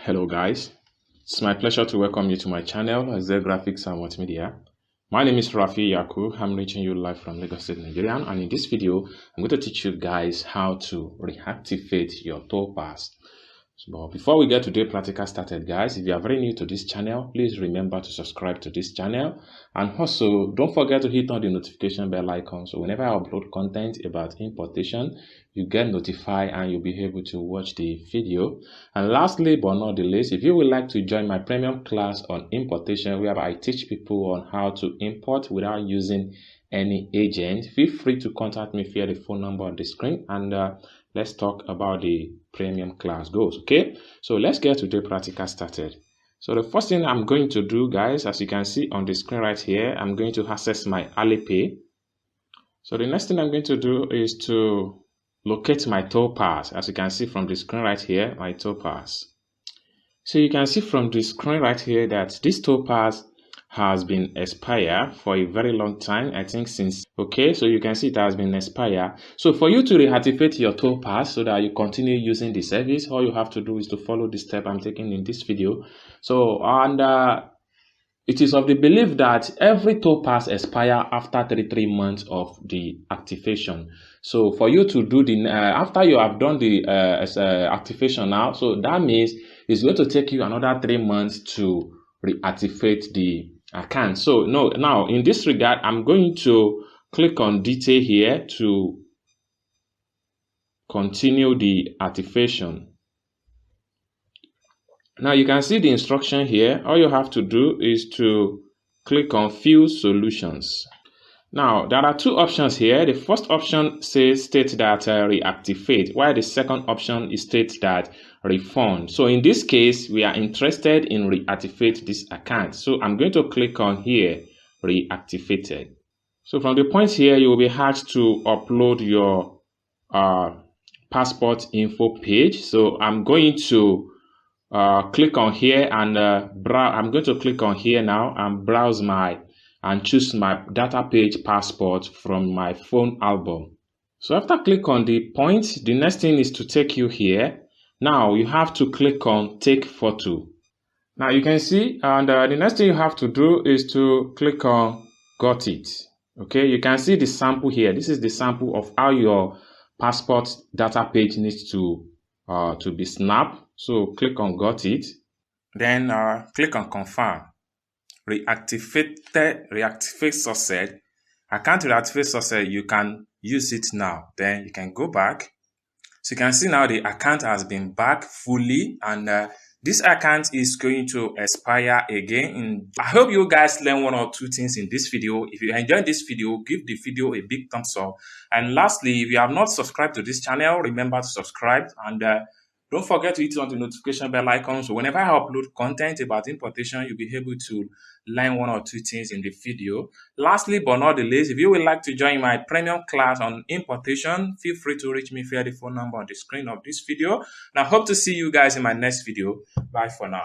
Hello guys, it's my pleasure to welcome you to my channel, Azure Graphics and Multimedia. My name is Rafi Yaku. I'm reaching you live from Lagos State, Nigeria, and in this video, I'm going to teach you guys how to reactivate your TourPass. But before we get today's practical started, guys, if you are very new to this channel, please remember to subscribe to this channel, and also don't forget to hit on the notification bell icon so whenever I upload content about importation, you get notified and you'll be able to watch the video. And lastly but not the least, if you would like to join my premium class on importation where I teach people on how to import without using any agent, feel free to contact me via the phone number on the screen, and let's talk about the premium class goals. Okay, so let's get today's practical started. So the first thing I'm going to do, guys, as you can see on the screen right here, I'm going to access my Alipay. So the next thing I'm going to do is to locate my TourPass. As you can see from the screen right here, my TourPass. So you can see from the screen right here that this TourPass has been expired for a very long time, I think since, okay, so you can see it has been expired. So for you to reactivate your TourPass so that you continue using the service, all you have to do is to follow the step I'm taking in this video. So it is of the belief that every TourPass expires after 33 months of the activation. So for you to do the after you have done the activation now, so that means it's going to take you another 3 months to reactivate the account. So now in this regard, I'm going to click on detail here to continue the activation. Now you can see the instruction here. All you have to do is to click on View Solutions. Now there are two options here. The first option states that reactivate, while the second option states that refund. So in this case, we are interested in reactivate this account. So I'm going to click on here, reactivated. So from the point here, you will be asked to upload your passport info page. So I'm going to click on here and I'm going to click on here now and browse and choose my data page passport from my phone album. So after click on the point, the next thing is to take you here. Now you have to click on take photo. Now you can see, and the next thing you have to do is to click on got it. Okay, you can see the sample here. This is the sample of how your passport data page needs to be snapped. So click on got it, then click on confirm. Reactivate success. Account reactivate success. You can use it now. Then you can go back. So you can see now the account has been back fully, and this account is going to expire again. I hope you guys learn one or two things in this video. If you enjoyed this video, give the video a big thumbs up. And lastly, if you have not subscribed to this channel, remember to subscribe, and don't forget to hit on the notification bell icon so whenever I upload content about importation, you'll be able to learn one or two things in the video. Lastly but not the least, if you would like to join my premium class on importation, feel free to reach me via the phone number on the screen of this video. And I hope to see you guys in my next video. Bye for now.